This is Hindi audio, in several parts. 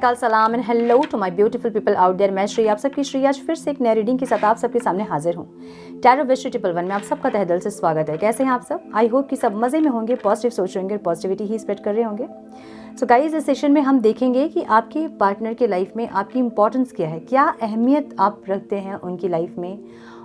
अस्सलाम सलाम and hello to my beautiful people out there. मैं श्री, आप सबकी श्री आज फिर से एक नई रीडिंग के साथ आप सबके सामने हाजिर हूँ। टैरो विश ट्रिपल वन में आप सबका तहे दिल से स्वागत है। कैसे हैं आप सब? आई होप कि सब मज़े में होंगे, पॉजिटिव सोच रहे होंगे, पॉजिटिविटी ही स्प्रेड कर रहे होंगे। सो गाइस, इस सेशन में हम देखेंगे कि आपके पार्टनर के लाइफ में आपकी इंपॉर्टेंस क्या है, क्या अहमियत आप रखते हैं उनकी लाइफ में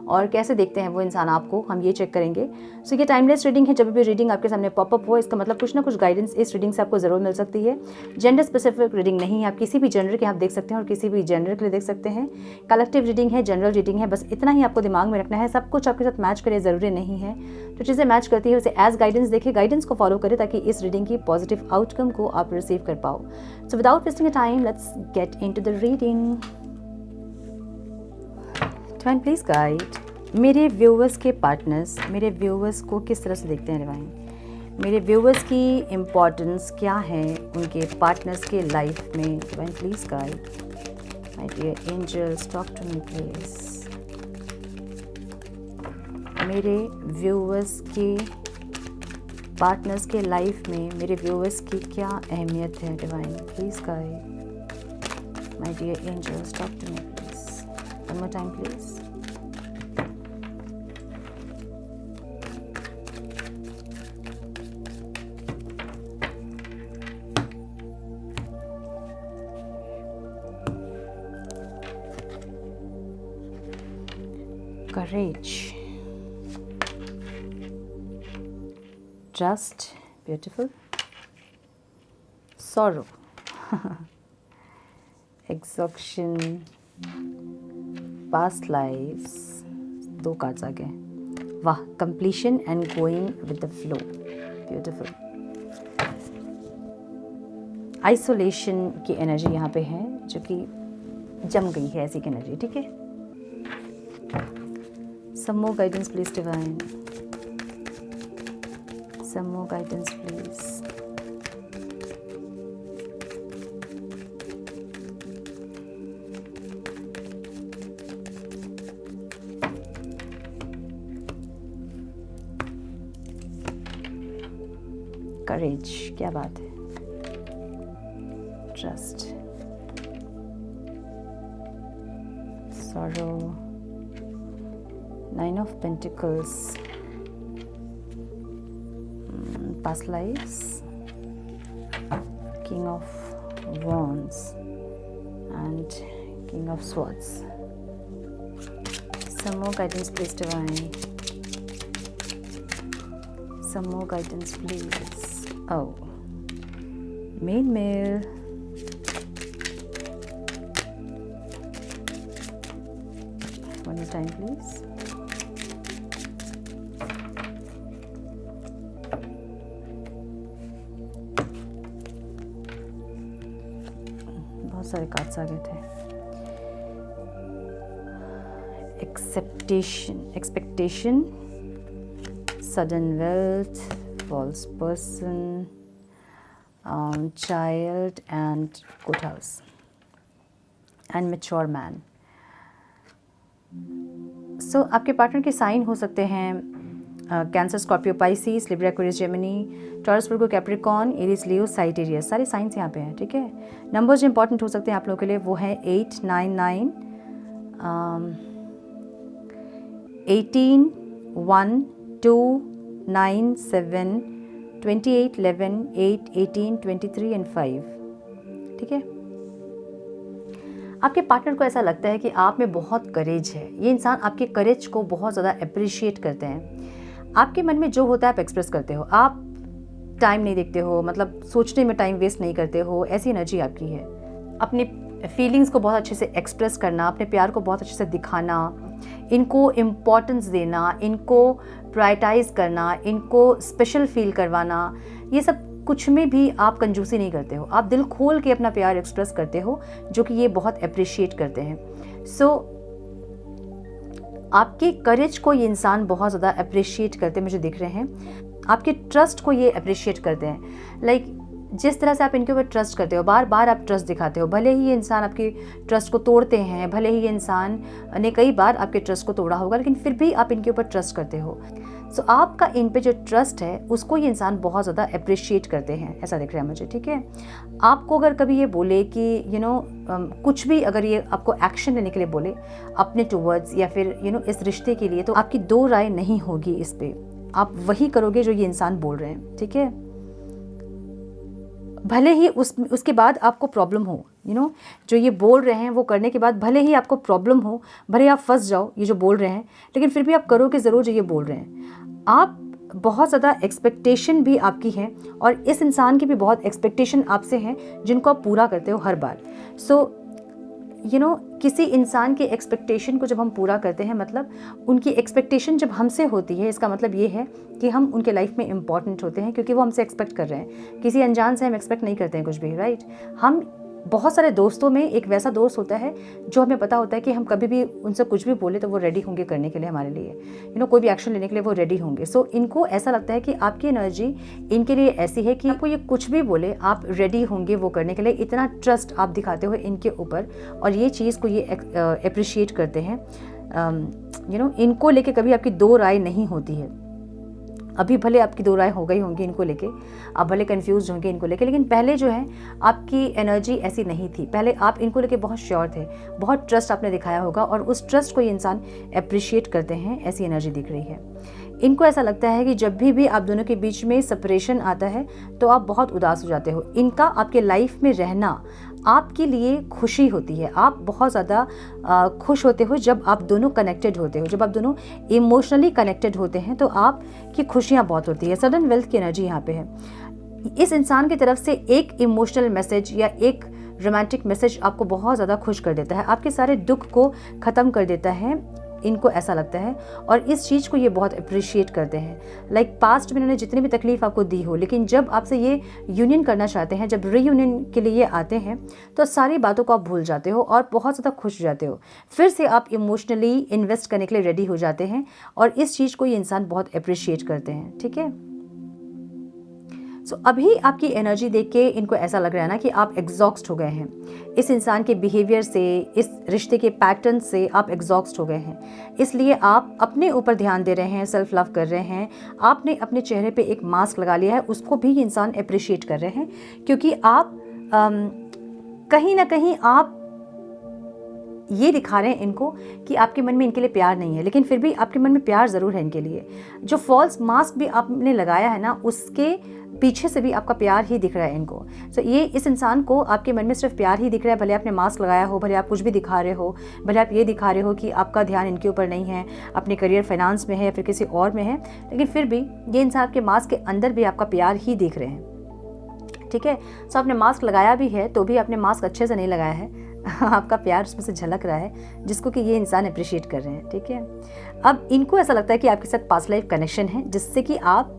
और कैसे देखते हैं वो इंसान आपको, हम ये चेक करेंगे। सो ये टाइमलेस रीडिंग है। जब भी रीडिंग आपके सामने पॉपअप हो, इसका मतलब कुछ ना कुछ गाइडेंस इस रीडिंग से आपको ज़रूर मिल सकती है। जेंडर स्पेसिफिक रीडिंग नहीं है, आप किसी भी जेंडर के आप देख सकते हैं और किसी भी जेंडर के लिए देख सकते हैं। कलेक्टिव रीडिंग है, जनरल रीडिंग है, बस इतना ही आपको दिमाग में रखना है। सब कुछ आपके साथ मैच करे ज़रूरी नहीं है, तो चीज़ें मैच करती है उसे एज गाइडेंस देखें, गाइडेंस को फॉलो करें ताकि इस रीडिंग की पॉजिटिव आउटकम को आप रिसीव कर पाओ। So without wasting time let's get into the reading. Divine please guide मेरे व्यूवर्स के पार्टनर्स, मेरे व्यूवर्स को किस तरह से देखते हैं डिवाइन। मेरे व्यूवर्स की इम्पोर्टेंस क्या है उनके पार्टनर्स के लाइफ में। Divine please guide my dear angels, talk to me please. मेरे व्यूवर्स के पार्टनर्स के लाइफ में मेरे व्यूवर्स की क्या अहमियत है। Divine please guide my dear angels, talk to me please. One more time please. Courage, trust, beautiful, sorrow, exhaustion, past lives, दो कार्ड्स आ गए। वाह, completion and going with the flow, beautiful। isolation की एनर्जी यहाँ पे है जो कि जम गई है, ऐसी की एनर्जी, ठीक है। Some more guidance please divine, some more guidance please। Courage, क्या बात है। Trust, sorrow, Nine of Pentacles, past lives, King of Wands and King of Swords। Some more guidance please divine, some more guidance please। Oh, male, one more time please। बहुत सारे कार्ड्स आ गए थे। Expectation, sudden wealth, false person, child and good house and mature man. So आपके पार्टनर के साइन हो सकते हैं Cancer, Scorpio, Pisces, Libra, Aquarius, Gemini, Taurus, Virgo, Capricorn, Aries, Leo, Sagittarius, सारे साइंस यहाँ पे हैं, ठीक है। नंबर्स जो इंपॉर्टेंट हो सकते हैं आप लोगों के लिए वो है 8, 9, 9, 18, 1, 2, 9, 7, 28, 11, 8, 18, 23 एंड 5, ठीक है। आपके पार्टनर को ऐसा लगता है कि आप में बहुत करेज है। ये इंसान आपके करेज को बहुत ज़्यादा अप्रिशिएट करते हैं। आपके मन में जो होता है आप एक्सप्रेस करते हो, आप टाइम नहीं देखते हो, मतलब सोचने में टाइम वेस्ट नहीं करते हो, ऐसी एनर्जी आपकी है। अपनी फीलिंग्स को बहुत अच्छे से एक्सप्रेस करना, अपने प्यार को बहुत अच्छे से दिखाना, इनको इम्पोर्टेंस देना, इनको प्रायोरिटाइज करना, इनको स्पेशल फील करवाना, ये सब कुछ में भी आप कंजूसी नहीं करते हो। आप दिल खोल के अपना प्यार एक्सप्रेस करते हो, जो कि ये बहुत अप्रिशिएट करते हैं। सो आपके करेज को ये इंसान बहुत ज़्यादा अप्रिशिएट करते हैं, मुझे दिख रहे हैं। आपके ट्रस्ट को ये अप्रिशिएट करते हैं। लाइक जिस तरह से आप इनके ऊपर ट्रस्ट करते हो, बार बार आप ट्रस्ट दिखाते हो, भले ही ये इंसान आपके ट्रस्ट को तोड़ते हैं, भले ही ये इंसान ने कई बार आपके ट्रस्ट को तोड़ा होगा, लेकिन फिर भी आप इनके ऊपर ट्रस्ट करते हो। सो आपका इन पे जो ट्रस्ट है उसको ये इंसान बहुत ज़्यादा अप्रिशिएट करते हैं, ऐसा दिख रहा है मुझे, ठीक है। आपको अगर कभी ये बोले कि कुछ भी अगर ये आपको एक्शन लेने के लिए बोले अपने टूवर्ड्स या फिर इस रिश्ते के लिए, तो आपकी दो राय नहीं होगी इस पे, आप वही करोगे जो ये इंसान बोल रहे हैं, ठीक है। भले ही उसके बाद आपको प्रॉब्लम हो, जो ये बोल रहे हैं वो करने के बाद भले ही आपको प्रॉब्लम हो, भले ही आप फंस जाओ ये जो बोल रहे हैं, लेकिन फिर भी आप करोगे ज़रूर जो ये बोल रहे हैं। आप बहुत ज़्यादा एक्सपेक्टेशन भी आपकी है और इस इंसान की भी बहुत एक्सपेक्टेशन आपसे हैं जिनको आप पूरा करते हो हर बार। सो किसी इंसान के एक्सपेक्टेशन को जब हम पूरा करते हैं, मतलब उनकी एक्सपेक्टेशन जब हमसे होती है, इसका मतलब ये है कि हम उनके लाइफ में इम्पॉर्टेंट होते हैं, क्योंकि वो हमसे एक्सपेक्ट कर रहे हैं। किसी अनजान से हम एक्सपेक्ट नहीं करते हैं कुछ भी, राइट। हम बहुत सारे दोस्तों में एक वैसा दोस्त होता है जो हमें पता होता है कि हम कभी भी उनसे कुछ भी बोले तो वो रेडी होंगे करने के लिए हमारे लिए, कोई भी एक्शन लेने के लिए वो रेडी होंगे। सो इनको ऐसा लगता है कि आपकी एनर्जी इनके लिए ऐसी है कि आपको ये कुछ भी बोले आप रेडी होंगे वो करने के लिए। इतना ट्रस्ट आप दिखाते हो इनके ऊपर और ये चीज़ को ये अप्रिशिएट करते हैं। इनको लेके कभी आपकी दो राय नहीं होती है। अभी भले आपकी दो राय हो गई होंगी इनको लेके, आप भले कंफ्यूज होंगे इनको लेके, लेकिन पहले जो है आपकी एनर्जी ऐसी नहीं थी। पहले आप इनको लेके बहुत श्योर थे, बहुत ट्रस्ट आपने दिखाया होगा और उस ट्रस्ट को ये इंसान अप्रिशिएट करते हैं, ऐसी एनर्जी दिख रही है। इनको ऐसा लगता है कि जब भी आप दोनों के बीच में सेपरेशन आता है तो आप बहुत उदास हो जाते हो। इनका आपके लाइफ में रहना आपके लिए खुशी होती है। आप बहुत ज़्यादा खुश होते हो जब आप दोनों कनेक्टेड होते हो, जब आप दोनों इमोशनली कनेक्टेड होते हैं तो आपकी खुशियाँ बहुत होती है। सडन वेल्थ की एनर्जी यहाँ पे है। इस इंसान की तरफ से एक इमोशनल मैसेज या एक रोमांटिक मैसेज आपको बहुत ज़्यादा खुश कर देता है, आपके सारे दुख को ख़त्म कर देता है, इनको ऐसा लगता है। और इस चीज़ को ये बहुत अप्रिशिएट करते हैं। लाइक पास्ट में इन्होंने जितनी भी तकलीफ आपको दी हो, लेकिन जब आपसे ये यूनियन करना चाहते हैं, जब रीयूनियन के लिए ये आते हैं तो सारी बातों को आप भूल जाते हो और बहुत ज़्यादा खुश हो जाते हो। फिर से आप इमोशनली इन्वेस्ट करने के लिए रेडी हो जाते हैं और इस चीज़ को ये इंसान बहुत अप्रिशिएट करते हैं, ठीक है। सो अभी आपकी एनर्जी देख के इनको ऐसा लग रहा है ना कि आप एग्जॉस्ट हो गए हैं। इस इंसान के बिहेवियर से, इस रिश्ते के पैटर्न से आप एग्जॉस्ट हो गए हैं, इसलिए आप अपने ऊपर ध्यान दे रहे हैं, सेल्फ लव कर रहे हैं। आपने अपने चेहरे पे एक मास्क लगा लिया है, उसको भी इंसान अप्रिशिएट कर रहे हैं, क्योंकि आप कहीं ना कहीं आप ये दिखा रहे हैं इनको कि आपके मन में इनके लिए प्यार नहीं है, लेकिन फिर भी आपके मन में प्यार ज़रूर है इनके लिए। जो फॉल्स मास्क भी आपने लगाया है ना, उसके पीछे से भी आपका प्यार ही दिख रहा है इनको। सो ये इस इंसान को आपके मन में सिर्फ प्यार ही दिख रहा है, भले आपने मास्क लगाया हो, भले आप कुछ भी दिखा रहे हो, भले आप ये दिखा रहे हो कि आपका ध्यान इनके ऊपर नहीं है, अपने करियर फाइनेंस में है या फिर किसी और में है, लेकिन फिर भी ये इंसान आपके मास्क के अंदर भी आपका प्यार ही देख रहे हैं, ठीक है। सो आपने मास्क लगाया भी है तो भी आपने मास्क अच्छे से नहीं लगाया है, आपका प्यार उसमें से झलक रहा है, जिसको कि ये इंसान अप्रिशिएट कर रहे हैं, ठीक है। अब इनको ऐसा लगता है कि आपके साथ पास्ट लाइफ कनेक्शन है, जिससे कि आप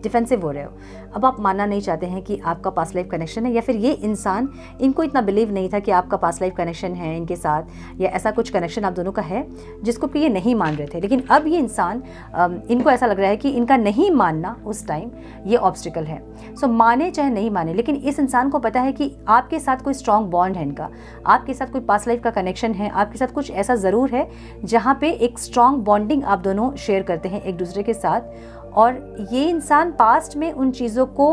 डिफेंसिव हो रहे हो। अब आप मानना नहीं चाहते हैं कि आपका पास्ट लाइफ कनेक्शन है, या फिर ये इंसान, इनको इतना बिलीव नहीं था कि आपका पास्ट लाइफ कनेक्शन है इनके साथ, या ऐसा कुछ कनेक्शन आप दोनों का है जिसको कि ये नहीं मान रहे थे। लेकिन अब ये इंसान, इनको ऐसा लग रहा है कि इनका नहीं मानना उस टाइम ये ऑब्स्टिकल है। सो माने चाहे नहीं माने, लेकिन इस इंसान को पता है कि आपके साथ कोई स्ट्रॉन्ग बॉन्ड है इनका, आपके साथ कोई पास्ट लाइफ का कनेक्शन है, आपके साथ कुछ ऐसा ज़रूर है जहाँ पे एक स्ट्रॉन्ग बॉन्डिंग आप दोनों शेयर करते हैं एक दूसरे के साथ। और ये इंसान पास्ट में उन चीज़ों को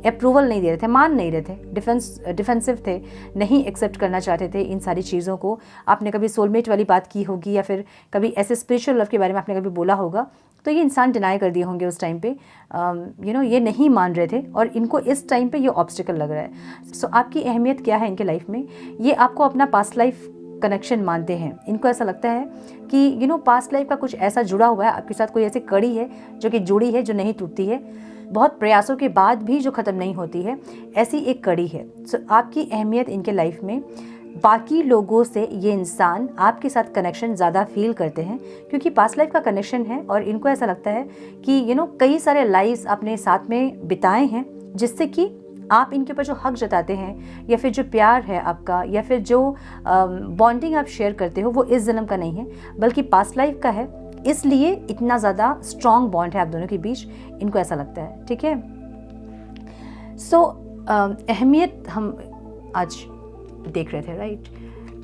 अप्रूवल नहीं दे रहे थे, मान नहीं रहे थे, डिफेंसिव थे, नहीं एक्सेप्ट करना चाहते थे इन सारी चीज़ों को। आपने कभी सोलमेट वाली बात की होगी या फिर कभी ऐसे स्पिरिचुअल लव के बारे में आपने कभी बोला होगा, तो ये इंसान डिनाई कर दिए होंगे उस टाइम पे। ये नहीं मान रहे थे और इनको इस टाइम पे ये ऑब्स्टिकल लग रहा है। सो आपकी अहमियत क्या है इनके लाइफ में, ये आपको अपना पास्ट लाइफ कनेक्शन मानते हैं। इनको ऐसा लगता है कि पास्ट लाइफ का कुछ ऐसा जुड़ा हुआ है आपके साथ, कोई ऐसी कड़ी है जो कि जुड़ी है, जो नहीं टूटती है, बहुत प्रयासों के बाद भी जो ख़त्म नहीं होती है, ऐसी एक कड़ी है। सो आपकी अहमियत इनके लाइफ में बाकी लोगों से ये इंसान आपके साथ कनेक्शन ज़्यादा फील करते हैं, क्योंकि पास्ट लाइफ का कनेक्शन है और इनको ऐसा लगता है कि कई सारे लाइफ्स आपने साथ में बिताए हैं, जिससे कि आप इनके ऊपर जो हक जताते हैं या फिर जो प्यार है आपका या फिर जो बॉन्डिंग आप शेयर करते हो, वो इस जन्म का नहीं है बल्कि पास्ट लाइफ का है। इसलिए इतना ज़्यादा स्ट्रॉन्ग बॉन्ड है आप दोनों के बीच, इनको ऐसा लगता है, ठीक है। सो अहमियत हम आज देख रहे थे, राइट।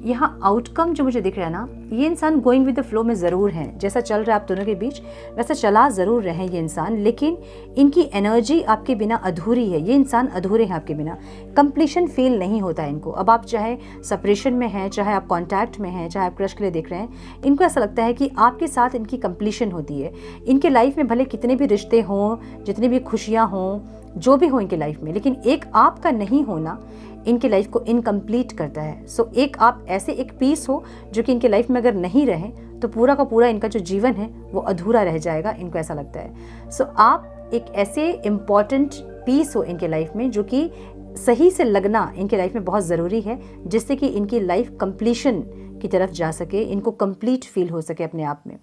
यहाँ आउटकम जो मुझे दिख रहा है ना, ये इंसान गोइंग विद द फ्लो में ज़रूर हैं, जैसा चल रहा है आप दोनों के बीच वैसा चला ज़रूर रहे ये इंसान, लेकिन इनकी एनर्जी आपके बिना अधूरी है। ये इंसान अधूरे हैं आपके बिना, कंप्लीशन फील नहीं होता है इनको। अब आप चाहे सेपरेशन में हैं, चाहे आप कॉन्टैक्ट में हैं, चाहे आप क्रश के लिए देख रहे हैं, इनको ऐसा लगता है कि आपके साथ इनकी कंप्लीशन होती है। इनके लाइफ में भले कितने भी रिश्ते हों, जितनी भी खुशियाँ हों, जो भी हो इनके लाइफ में, लेकिन एक आपका नहीं होना इनके लाइफ को इनकम्प्लीट करता है। सो एक आप ऐसे एक पीस हो जो कि इनके लाइफ में अगर नहीं रहे तो पूरा का पूरा इनका जो जीवन है वो अधूरा रह जाएगा, इनको ऐसा लगता है। सो आप एक ऐसे इम्पॉर्टेंट पीस हो इनके लाइफ में जो कि सही से लगना इनके लाइफ में बहुत ज़रूरी है, जिससे कि इनकी लाइफ कंप्लीशन की तरफ जा सके, इनको कंप्लीट फील हो सके अपने आप में।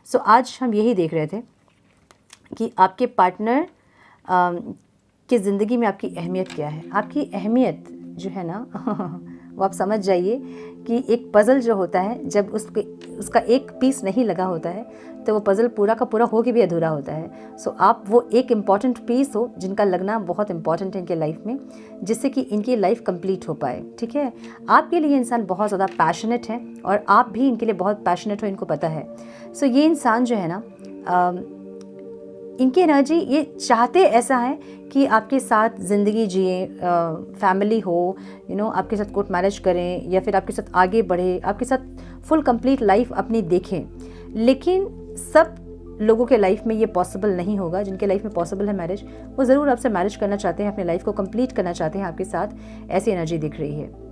सो आज हम यही देख रहे थे कि आपके पार्टनर कि ज़िंदगी में आपकी अहमियत क्या है। आपकी अहमियत जो है ना वो आप समझ जाइए कि एक पज़ल जो होता है, जब उसका एक पीस नहीं लगा होता है तो वो पज़ल पूरा का पूरा हो के भी अधूरा होता है। सो आप वो एक इम्पॉर्टेंट पीस हो जिनका लगना बहुत इम्पॉर्टेंट है इनके लाइफ में, जिससे कि इनकी लाइफ कंप्लीट हो पाए। ठीक है, आपके लिए इंसान बहुत ज़्यादा पैशनेट है और आप भी इनके लिए बहुत पैशनेट हो, इनको पता है। सो ये इंसान जो है ना, इनकी एनर्जी ये चाहते ऐसा है कि आपके साथ ज़िंदगी जिए, फैमिली हो, आपके साथ कोर्ट मैरिज करें या फिर आपके साथ आगे बढ़े, आपके साथ फुल कंप्लीट लाइफ अपनी देखें। लेकिन सब लोगों के लाइफ में ये पॉसिबल नहीं होगा। जिनके लाइफ में पॉसिबल है मैरिज, वो ज़रूर आपसे मैरिज करना चाहते हैं, अपनी लाइफ को कंप्लीट करना चाहते हैं आपके साथ, ऐसी एनर्जी दिख रही है।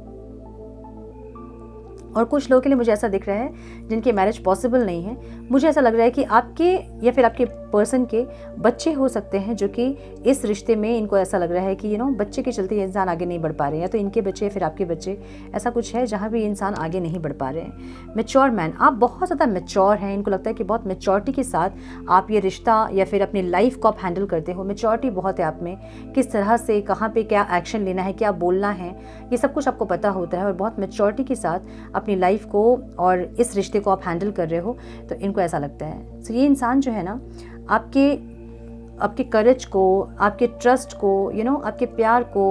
और कुछ लोगों के लिए मुझे ऐसा दिख रहा है जिनकी मैरिज पॉसिबल नहीं है। मुझे ऐसा लग रहा है कि आपके या फिर आपके पर्सन के बच्चे हो सकते हैं जो कि इस रिश्ते में इनको ऐसा लग रहा है कि बच्चे के चलते ये इंसान आगे नहीं बढ़ पा रहे हैं, या तो इनके बच्चे या फिर आपके बच्चे, ऐसा कुछ है जहाँ भी इंसान आगे नहीं बढ़ पा रहे हैं। मैच्योर मैन, आप बहुत ज़्यादा मैच्योर हैं। इनको लगता है कि बहुत मैच्योरिटी के साथ आप ये रिश्ता या फिर अपनी लाइफ को आप हैंडल करते हो। मैच्योरिटी बहुत है आप में, किस तरह से कहाँ पे क्या एक्शन लेना है, क्या बोलना है, ये सब कुछ आपको पता होता है और बहुत मैच्योरिटी के साथ अपनी लाइफ को और इस रिश्ते को आप हैंडल कर रहे हो, तो इनको ऐसा लगता है। सो ये इंसान जो है ना, आपके करेज को, आपके ट्रस्ट को, आपके प्यार को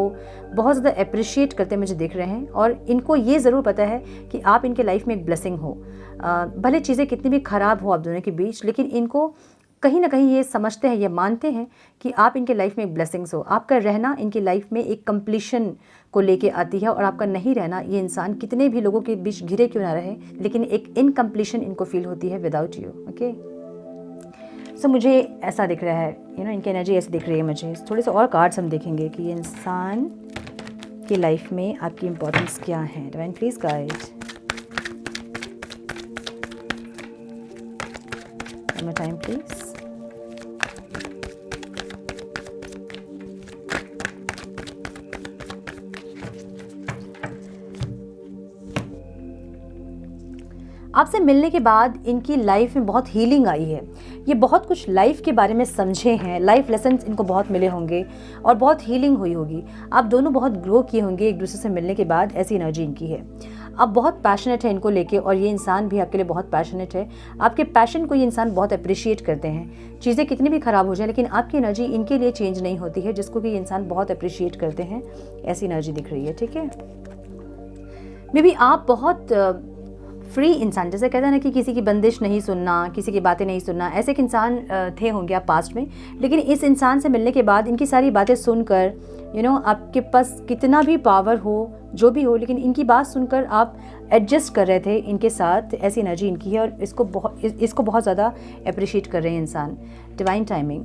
बहुत ज़्यादा अप्रिशिएट करते मुझे दिख रहे हैं। और इनको ये ज़रूर पता है कि आप इनके लाइफ में एक ब्लेसिंग हो। भले चीज़ें कितनी भी ख़राब हो आप दोनों के बीच, लेकिन इनको कहीं ना कहीं ये समझते हैं, ये मानते हैं कि आप इनके लाइफ में एक ब्लेसिंग्स हो। आपका रहना इनकी लाइफ में एक कंप्लीशन को लेके आती है, और आपका नहीं रहना, ये इंसान कितने भी लोगों के बीच घिरे क्यों ना रहे, लेकिन एक इनकम्प्लीशन इनको फील होती है विदाउट यू। ओके, सो मुझे ऐसा दिख रहा है, इनकी एनर्जी ऐसी दिख रही है मुझे। थोड़े से और कार्ड्स हम देखेंगे कि ये इंसान की लाइफ में आपकी इंपॉर्टेंस क्या है। Divine please guide, time please. आपसे मिलने के बाद इनकी लाइफ में बहुत हीलिंग आई है। ये बहुत कुछ लाइफ के बारे में समझे हैं, लाइफ लेसन्स इनको बहुत मिले होंगे और बहुत हीलिंग हुई होगी। आप दोनों बहुत ग्रो किए होंगे एक दूसरे से मिलने के बाद, ऐसी एनर्जी इनकी है। आप बहुत पैशनेट है इनको लेके, और ये इंसान भी आपके लिए बहुत पैशनेट है। आपके पैशन को ये इंसान बहुत अप्रिशिएट करते हैं। चीज़ें कितनी भी ख़राब हो जाए, लेकिन आपकी एनर्जी इनके लिए चेंज नहीं होती है, जिसको कि ये इंसान बहुत अप्रिशिएट करते हैं। ऐसी एनर्जी दिख रही है। ठीक है, मे बी आप बहुत फ्री इंसान, जैसे कहते हैं ना कि किसी की बंदिश नहीं सुनना, किसी की बातें नहीं सुनना, ऐसे एक इंसान थे होंगे आप पास्ट में। लेकिन इस इंसान से मिलने के बाद इनकी सारी बातें सुनकर, आपके पास कितना भी पावर हो, जो भी हो, लेकिन इनकी बात सुनकर आप एडजस्ट कर रहे थे इनके साथ। ऐसी एनर्जी इनकी है, और इसको बहुत ज़्यादा अप्रिशिएट कर रहे हैं इंसान। डिवाइन टाइमिंग,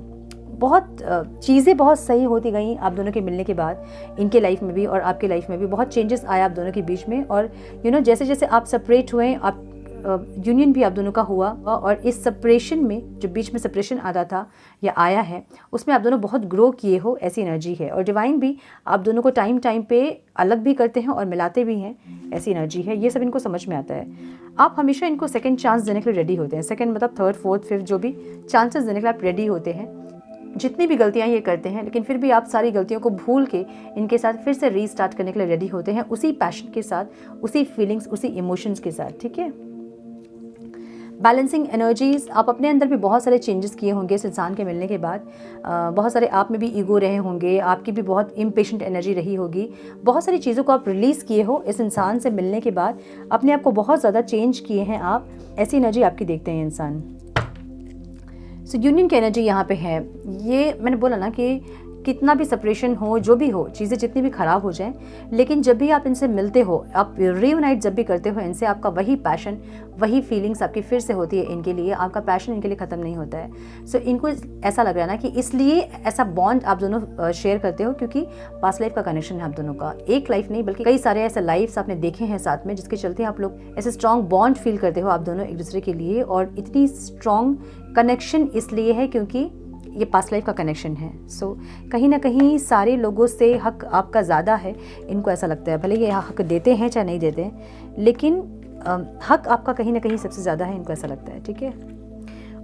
बहुत चीज़ें बहुत सही होती गई आप दोनों के मिलने के बाद। इनके लाइफ में भी और आपके लाइफ में भी बहुत चेंजेस आया आप दोनों के बीच में। और जैसे जैसे आप सेपरेट हुए, आप यूनियन भी आप दोनों का हुआ, और इस सेपरेशन में जो बीच में सेपरेशन आता था या आया है, उसमें आप दोनों बहुत ग्रो किए हो, ऐसी एनर्जी है। और डिवाइन भी आप दोनों को टाइम टाइम पे अलग भी करते हैं और मिलाते भी हैं, ऐसी एनर्जी है। ये सब इनको समझ में आता है। आप हमेशा इनको सेकेंड चांस देने के लिए रेडी होते हैं। सेकेंड मतलब थर्ड, फोर्थ, फिफ्थ, जो भी चांसेस देने के लिए आप रेडी होते हैं। जितनी भी गलतियां ये करते हैं, लेकिन फिर भी आप सारी गलतियों को भूल के इनके साथ फिर से रीस्टार्ट करने के लिए रेडी होते हैं, उसी पैशन के साथ, उसी फीलिंग्स, उसी इमोशंस के साथ। ठीक है, बैलेंसिंग एनर्जीज, आप अपने अंदर भी बहुत सारे चेंजेस किए होंगे इस इंसान के मिलने के बाद। बहुत सारे आप में भी ईगो रहे होंगे, आपकी भी बहुत इम्पेशेंट एनर्जी रही होगी, बहुत सारी चीज़ों को आप रिलीज़ किए हो इस इंसान से मिलने के बाद, अपने आप को बहुत ज़्यादा चेंज किए हैं आप, ऐसी एनर्जी आपकी देखते हैं इंसान। सो यूनियन की एनर्जी यहाँ पे है। ये मैंने बोला ना कि कितना भी सेपरेशन हो, जो भी हो, चीज़ें जितनी भी ख़राब हो जाएं, लेकिन जब भी आप इनसे मिलते हो, आप रीयूनाइट जब भी करते हो इनसे, आपका वही पैशन, वही फीलिंग्स आपकी फिर से होती है इनके लिए, आपका पैशन इनके लिए ख़त्म नहीं होता है। सो इनको ऐसा लग रहा है ना कि इसलिए ऐसा बॉन्ड आप दोनों शेयर करते हो, क्योंकि पास्ट लाइफ का कनेक्शन है आप दोनों का। एक लाइफ नहीं बल्कि कई सारे ऐसे लाइफ्स आपने देखे हैं साथ में, जिसके चलते आप लोग ऐसे स्ट्रॉन्ग बॉन्ड फील करते हो आप दोनों एक दूसरे के लिए। और इतनी स्ट्रॉन्ग कनेक्शन इसलिए है क्योंकि ये पास्ट लाइफ का कनेक्शन है। सो कहीं ना कहीं सारे लोगों से हक आपका ज़्यादा है, इनको ऐसा लगता है। भले ये हक देते हैं चाहे नहीं देते हैं, लेकिन हक आपका कहीं ना कहीं सबसे ज़्यादा है, इनको ऐसा लगता है, ठीक है।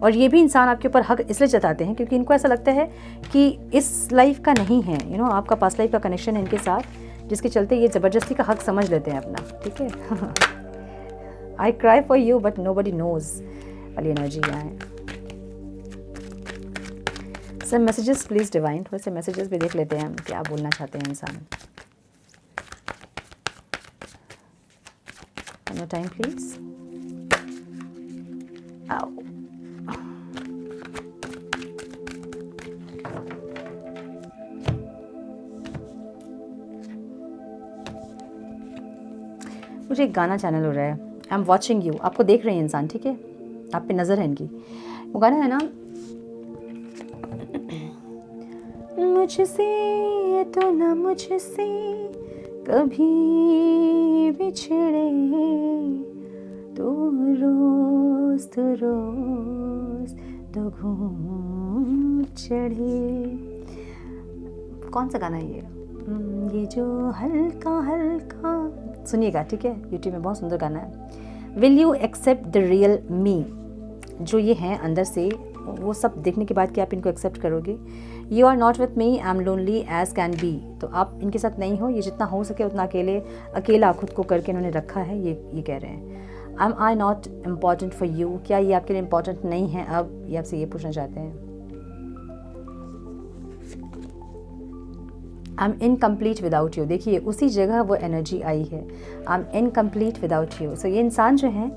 और ये भी इंसान आपके ऊपर हक इसलिए जताते हैं क्योंकि इनको ऐसा लगता है कि इस लाइफ का नहीं है, आपका पास्ट लाइफ का कनेक्शन है इनके साथ, जिसके चलते ये ज़बरदस्ती का हक समझ लेते हैं अपना, ठीक है। I cry for you but nobody knows वाली एनर्जी यहाँ है। सर मैसेजेस प्लीज़ डिवाइन, थोड़े से मैसेजेस भी देख लेते हैं हम, क्या बोलना चाहते हैं इंसान। No time please. आओ, मुझे एक गाना चैनल हो रहा है, आई एम वॉचिंग यू, आपको देख रहे हैं इंसान, ठीक है, आप पे नज़र है इनकी। वो गाना है ना, मुझसे तो ना मुझसे कभी बिछड़े, तो रोज तो घूम चढ़े। कौन सा गाना है ये जो हल्का हल्का, सुनिएगा, ठीक है, यूट्यूब में बहुत सुंदर गाना है। Will you accept the real me, जो ये हैं अंदर से, वो सब देखने के बाद कि आप इनको एक्सेप्ट करोगे। You are not with me, I am lonely as can be, तो आप इनके साथ नहीं हो, ये जितना हो सके उतना अकेला खुद को करके इन्होंने रखा है, ये कह रहे हैं। Am I not important for you, क्या ये आपके लिए इम्पॉर्टेंट नहीं है अब, ये आपसे ये पूछना चाहते हैं। I am incomplete without you, देखिए उसी जगह वो एनर्जी आई है, I am incomplete without you. So ये इंसान जो है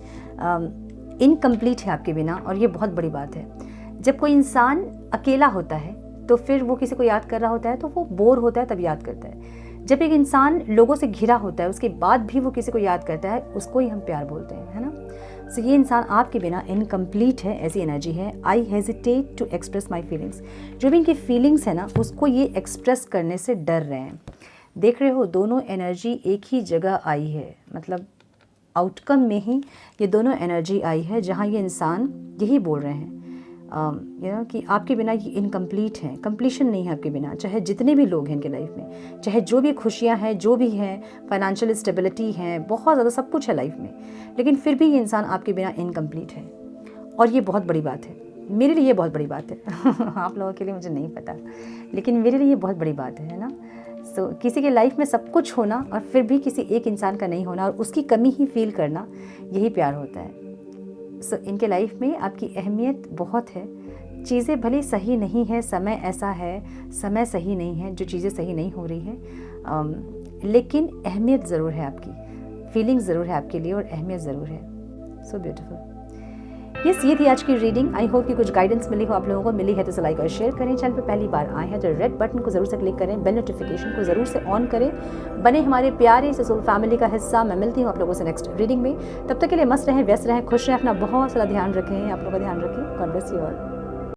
इनकम्प्लीट है आपके बिना, और ये बहुत बड़ी बात है। जब कोई इंसान अकेला होता है तो फिर वो किसी को याद कर रहा होता है तो वो बोर होता है, तब याद करता है। जब एक इंसान लोगों से घिरा होता है उसके बाद भी वो किसी को याद करता है, उसको ही हम प्यार बोलते हैं, है ना। सो ये इंसान आपके बिना इनकम्प्लीट है, ऐसी एनर्जी है। I hesitate to express my feelings, जो भी इनकी फीलिंग्स है ना उसको ये एक्सप्रेस करने से डर रहे हैं। देख रहे हो, दोनों एनर्जी एक ही जगह आई है, मतलब आउटकम में ही ये दोनों एनर्जी आई है, जहाँ ये इंसान यही बोल रहे हैं कि आपके बिना ये इनकम्प्लीट है, कंप्लीशन नहीं है आपके बिना। चाहे जितने भी लोग हैं इनके लाइफ में, चाहे जो भी खुशियाँ हैं, जो भी है, फाइनेंशियल स्टेबिलिटी है, बहुत ज़्यादा सब कुछ है लाइफ में, लेकिन फिर भी ये इंसान आपके बिना इनकम्प्लीट है। और ये बहुत बड़ी बात है, मेरे लिए ये बहुत बड़ी बात है। आप लोगों के लिए मुझे नहीं पता, लेकिन मेरे लिए ये बहुत बड़ी बात है ना। सो किसी के लाइफ में सब कुछ होना और फिर भी किसी एक इंसान का नहीं होना और उसकी कमी ही फील करना, यही प्यार होता है। सो इनके लाइफ में आपकी अहमियत बहुत है। चीज़ें भले सही नहीं है, समय ऐसा है, समय सही नहीं है, जो चीज़ें सही नहीं हो रही हैं, लेकिन अहमियत ज़रूर है आपकी, फीलिंग ज़रूर है आपके लिए और अहमियत ज़रूर है। So beautiful. यस, ये थी आज की रीडिंग। आई होप कि कुछ गाइडेंस मिली हो आप लोगों को। मिली है तो इसे लाइक और शेयर करें। चैनल पर पहली बार आए हैं तो रेड बटन को ज़रूर से क्लिक करें, बेल नोटिफिकेशन को ज़रूर से ऑन करें, बने हमारे प्यारे से सोल फैमिली का हिस्सा। मैं मिलती हूँ आप लोगों से नेक्स्ट रीडिंग में। तब तक के लिए मस्त रहें, व्यस्त रहें, खुश रहें, अपना बहुत सारा ध्यान रखें, आप लोगों का ध्यान रखें। God bless you all.